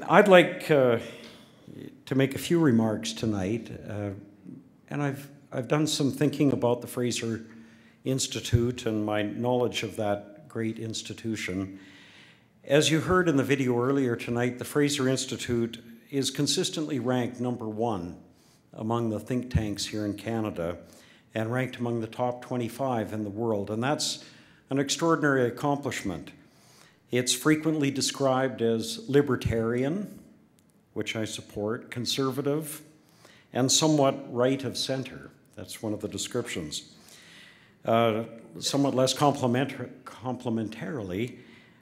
I'd like to make a few remarks tonight, and I've done some thinking about the Fraser Institute and my knowledge of that great institution. As you heard in the video earlier tonight, the Fraser Institute is consistently ranked #1 among the think tanks here in Canada and ranked among the top 25 in the world, and that's an extraordinary accomplishment. It's frequently described as libertarian, which I support, conservative, and somewhat right of center. That's one of the descriptions. Somewhat less complementarily,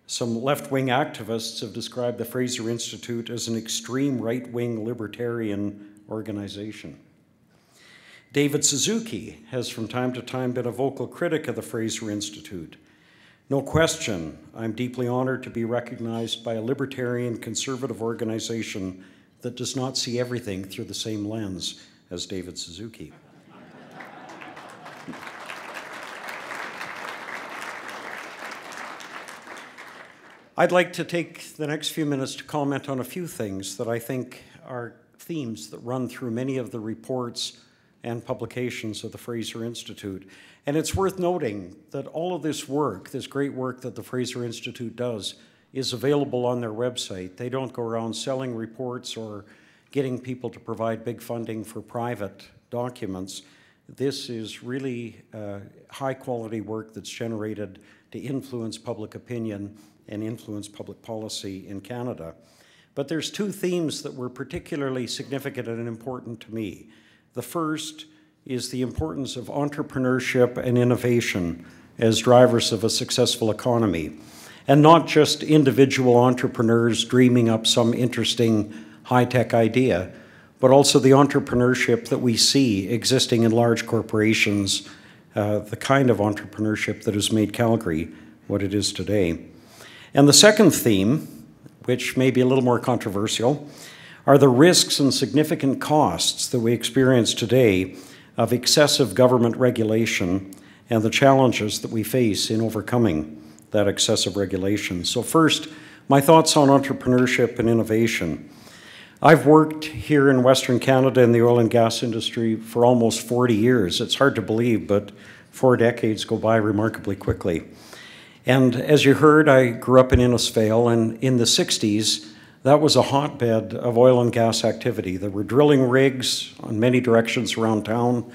some left-wing activists have described the Fraser Institute as an extreme right-wing libertarian organization. David Suzuki has from time to time been a vocal critic of the Fraser Institute. No question, I'm deeply honored to be recognized by a libertarian conservative organization that does not see everything through the same lens as David Suzuki. I'd like to take the next few minutes to comment on a few things that I think are themes that run through many of the reports and publications of the Fraser Institute. And it's worth noting that all of this work, this great work that the Fraser Institute does, is available on their website. They don't go around selling reports or getting people to provide big funding for private documents. This is really high quality work that's generated to influence public opinion and influence public policy in Canada. But there's two themes that were particularly significant and important to me. The first is the importance of entrepreneurship and innovation as drivers of a successful economy, and not just individual entrepreneurs dreaming up some interesting high-tech idea, but also the entrepreneurship that we see existing in large corporations, the kind of entrepreneurship that has made Calgary what it is today. And the second theme, which may be a little more controversial, are the risks and significant costs that we experience today of excessive government regulation and the challenges that we face in overcoming that excessive regulation. So first, my thoughts on entrepreneurship and innovation. I've worked here in Western Canada in the oil and gas industry for almost 40 years. It's hard to believe, but 4 decades go by remarkably quickly. And as you heard, I grew up in Innisfail, and in the 60s, that was a hotbed of oil and gas activity. There were drilling rigs on many directions around town.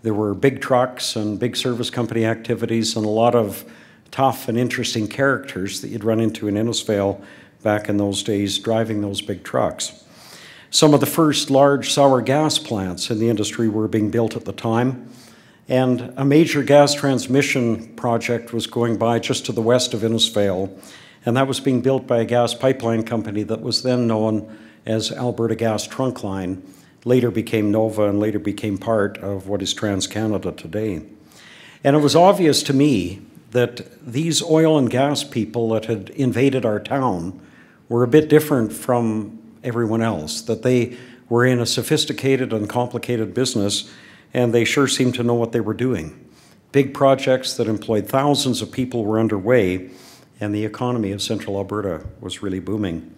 There were big trucks and big service company activities and a lot of tough and interesting characters that you'd run into in Innisfail back in those days driving those big trucks. Some of the first large sour gas plants in the industry were being built at the time, and a major gas transmission project was going by just to the west of Innisfail, and that was being built by a gas pipeline company that was then known as Alberta Gas Trunkline, later became Nova and later became part of what is TransCanada today. And it was obvious to me that these oil and gas people that had invaded our town were a bit different from everyone else, that they were in a sophisticated and complicated business, and they sure seemed to know what they were doing. Big projects that employed thousands of people were underway, and the economy of Central Alberta was really booming.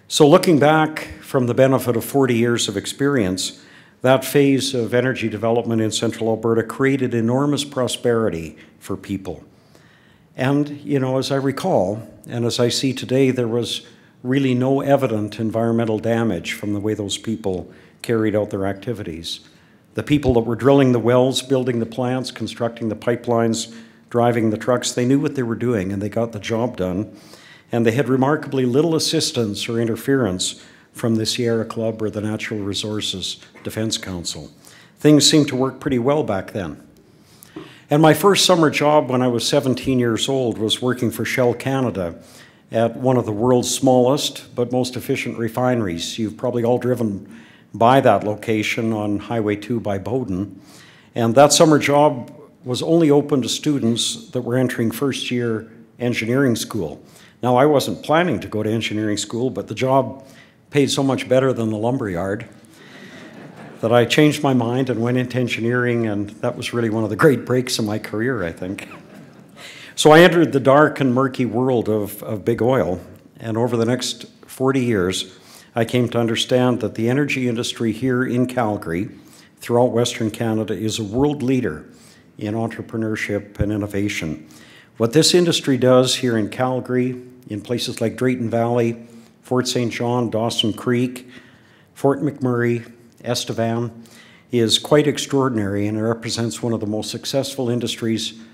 So looking back from the benefit of 40 years of experience, that phase of energy development in Central Alberta created enormous prosperity for people. And, you know, as I recall, and as I see today, there was really no evident environmental damage from the way those people carried out their activities. The people that were drilling the wells, building the plants, constructing the pipelines, driving the trucks, they knew what they were doing and they got the job done. And they had remarkably little assistance or interference from the Sierra Club or the Natural Resources Defense Council. Things seemed to work pretty well back then. And my first summer job when I was 17 years old was working for Shell Canada at one of the world's smallest but most efficient refineries. You've probably all driven by that location on Highway 2 by Bowden. And that summer job was only open to students that were entering first year engineering school. Now, I wasn't planning to go to engineering school, but the job paid so much better than the lumberyard that I changed my mind and went into engineering, and that was really one of the great breaks in my career, I think. So I entered the dark and murky world of big oil, and over the next 40 years, I came to understand that the energy industry here in Calgary, throughout Western Canada, is a world leader in entrepreneurship and innovation. What this industry does here in Calgary, in places like Drayton Valley, Fort St. John, Dawson Creek, Fort McMurray, Estevan, is quite extraordinary, and it represents one of the most successful industrial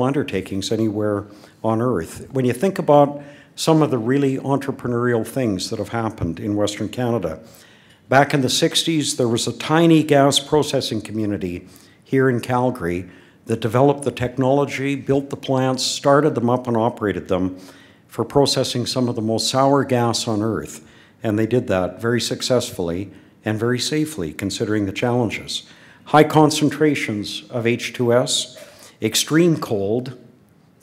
undertakings anywhere on Earth. When you think about some of the really entrepreneurial things that have happened in Western Canada, back in the 60s, there was a tiny gas processing community here in Calgary that developed the technology, built the plants, started them up and operated them for processing some of the most sour gas on Earth. And they did that very successfully and very safely, considering the challenges. High concentrations of H2S, extreme cold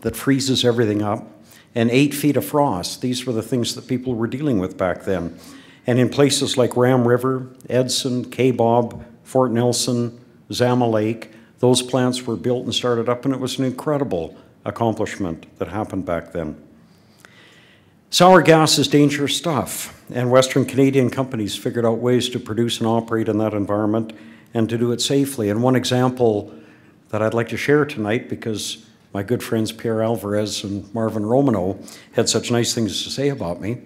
that freezes everything up, and 8 feet of frost. These were the things that people were dealing with back then. And in places like Ram River, Edson, Kaybob, Fort Nelson, Zama Lake, those plants were built and started up, and it was an incredible accomplishment that happened back then. Sour gas is dangerous stuff, and Western Canadian companies figured out ways to produce and operate in that environment and to do it safely. And one example that I'd like to share tonight, because my good friends Pierre Alvarez and Marvin Romano had such nice things to say about me,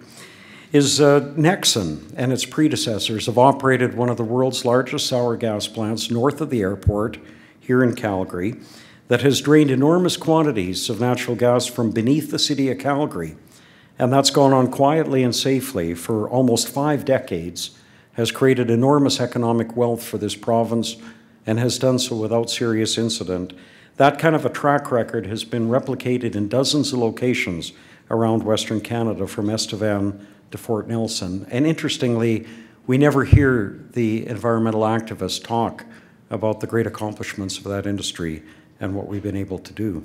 is Nexen and its predecessors have operated one of the world's largest sour gas plants north of the airport here in Calgary that has drained enormous quantities of natural gas from beneath the city of Calgary. And that's gone on quietly and safely for almost 5 decades, has created enormous economic wealth for this province, and has done so without serious incident. That kind of a track record has been replicated in dozens of locations around Western Canada, from Estevan to Fort Nelson. And interestingly, we never hear the environmental activists talk about the great accomplishments of that industry and what we've been able to do.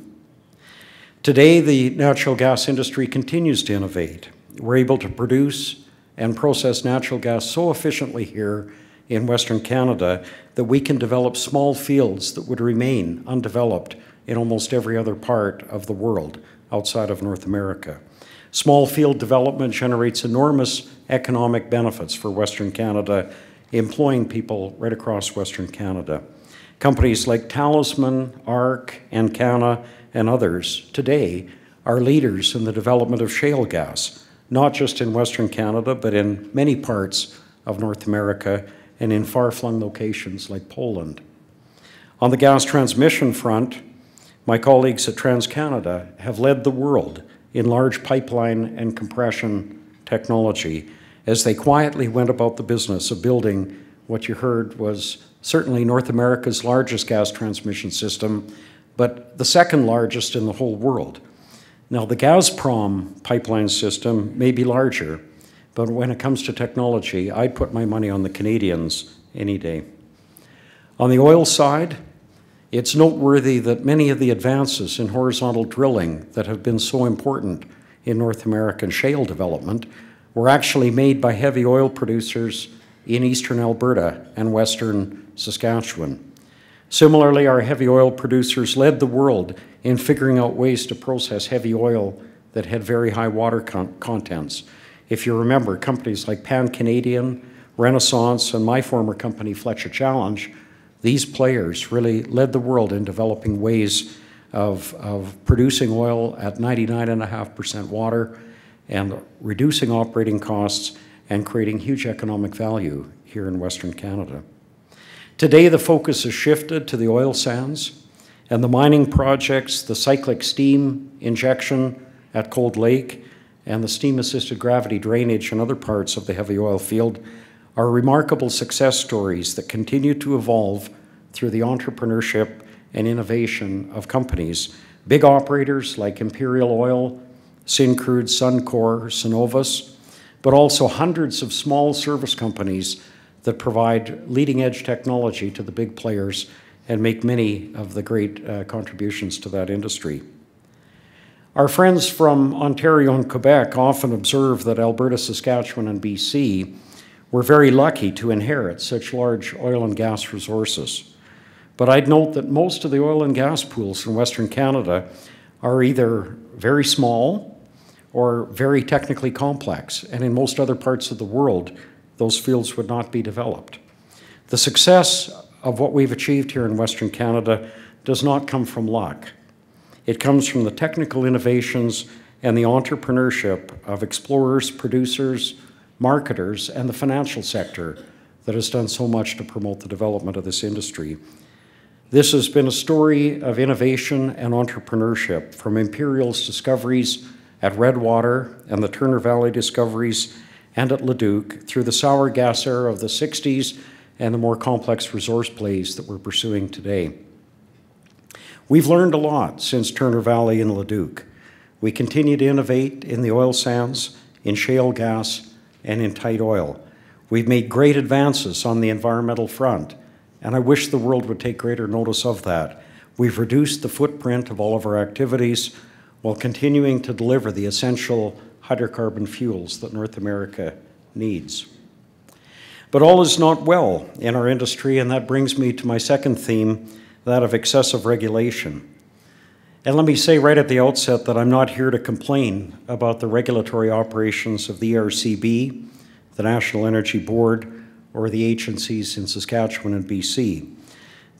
Today, the natural gas industry continues to innovate. We're able to produce and process natural gas so efficiently here in Western Canada that we can develop small fields that would remain undeveloped in almost every other part of the world outside of North America. Small field development generates enormous economic benefits for Western Canada, employing people right across Western Canada. Companies like Talisman, ARC, Encana, and others today are leaders in the development of shale gas, not just in Western Canada, but in many parts of North America and in far-flung locations like Poland. On the gas transmission front, my colleagues at TransCanada have led the world in large pipeline and compression technology as they quietly went about the business of building what you heard was certainly North America's largest gas transmission system, but the second largest in the whole world. Now, the Gazprom pipeline system may be larger, but when it comes to technology, I'd put my money on the Canadians any day. On the oil side, it's noteworthy that many of the advances in horizontal drilling that have been so important in North American shale development were actually made by heavy oil producers in eastern Alberta and western Saskatchewan. Similarly, our heavy oil producers led the world in figuring out ways to process heavy oil that had very high water contents. If you remember, companies like Pan-Canadian, Renaissance, and my former company, Fletcher Challenge, these players really led the world in developing ways of producing oil at 99.5% water and reducing operating costs and creating huge economic value here in Western Canada. Today, the focus has shifted to the oil sands and the mining projects, the cyclic steam injection at Cold Lake, and the steam-assisted gravity drainage in other parts of the heavy oil field are remarkable success stories that continue to evolve through the entrepreneurship and innovation of companies. Big operators like Imperial Oil, Syncrude, Suncor, Cenovus, but also hundreds of small service companies that provide leading-edge technology to the big players and make many of the great contributions to that industry. Our friends from Ontario and Quebec often observe that Alberta, Saskatchewan, and BC were very lucky to inherit such large oil and gas resources. But I'd note that most of the oil and gas pools in Western Canada are either very small or very technically complex, and in most other parts of the world, those fields would not be developed. The success of what we've achieved here in Western Canada does not come from luck. It comes from the technical innovations and the entrepreneurship of explorers, producers, marketers, and the financial sector that has done so much to promote the development of this industry. This has been a story of innovation and entrepreneurship, from Imperial's discoveries at Redwater and the Turner Valley discoveries and at Leduc, through the sour gas era of the 60s and the more complex resource plays that we're pursuing today. We've learned a lot since Turner Valley and Leduc. We continue to innovate in the oil sands, in shale gas, and in tight oil. We've made great advances on the environmental front, and I wish the world would take greater notice of that. We've reduced the footprint of all of our activities while continuing to deliver the essential hydrocarbon fuels that North America needs. But all is not well in our industry, and that brings me to my second theme, that of excessive regulation. And let me say right at the outset that I'm not here to complain about the regulatory operations of the ERCB, the National Energy Board, or the agencies in Saskatchewan and BC.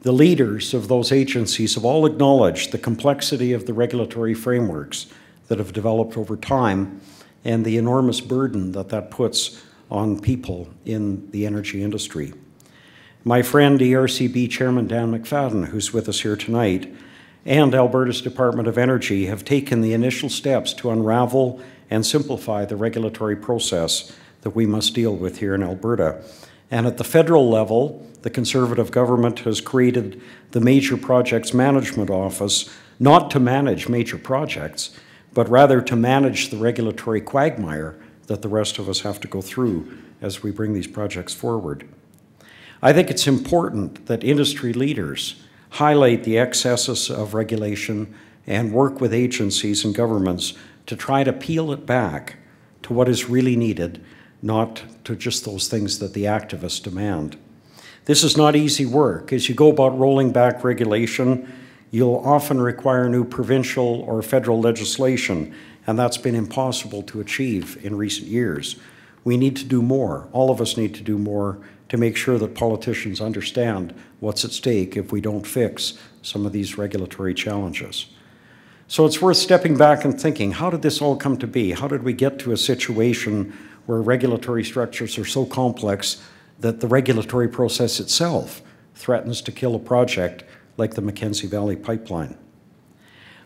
The leaders of those agencies have all acknowledged the complexity of the regulatory frameworks that have developed over time and the enormous burden that that puts on people in the energy industry. My friend, ERCB Chairman Dan McFadden, who's with us here tonight, and Alberta's Department of Energy have taken the initial steps to unravel and simplify the regulatory process that we must deal with here in Alberta. And at the federal level, the Conservative government has created the Major Projects Management Office, not to manage major projects, but rather to manage the regulatory quagmire that the rest of us have to go through as we bring these projects forward. I think it's important that industry leaders highlight the excesses of regulation and work with agencies and governments to try to peel it back to what is really needed, not to just those things that the activists demand. This is not easy work. As you go about rolling back regulation, you'll often require new provincial or federal legislation, and that's been impossible to achieve in recent years. We need to do more. All of us need to do more to make sure that politicians understand what's at stake if we don't fix some of these regulatory challenges. So it's worth stepping back and thinking, how did this all come to be? How did we get to a situation where regulatory structures are so complex that the regulatory process itself threatens to kill a project like the Mackenzie Valley Pipeline?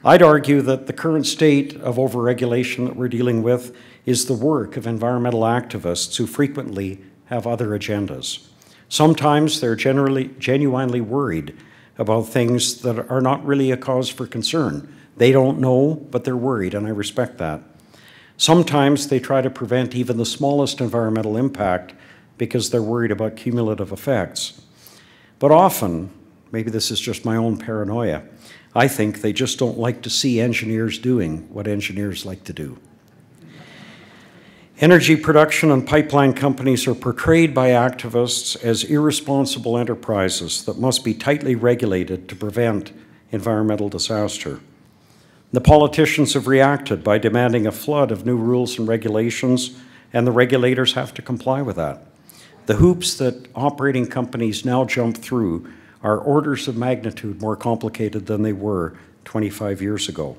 I'd argue that the current state of overregulation that we're dealing with is the work of environmental activists who frequently have other agendas. Sometimes they're genuinely worried about things that are not really a cause for concern. They don't know, but they're worried, and I respect that. Sometimes they try to prevent even the smallest environmental impact because they're worried about cumulative effects. But often, maybe this is just my own paranoia, I think they just don't like to see engineers doing what engineers like to do. Energy production and pipeline companies are portrayed by activists as irresponsible enterprises that must be tightly regulated to prevent environmental disaster. The politicians have reacted by demanding a flood of new rules and regulations, and the regulators have to comply with that. The hoops that operating companies now jump through are orders of magnitude more complicated than they were 25 years ago.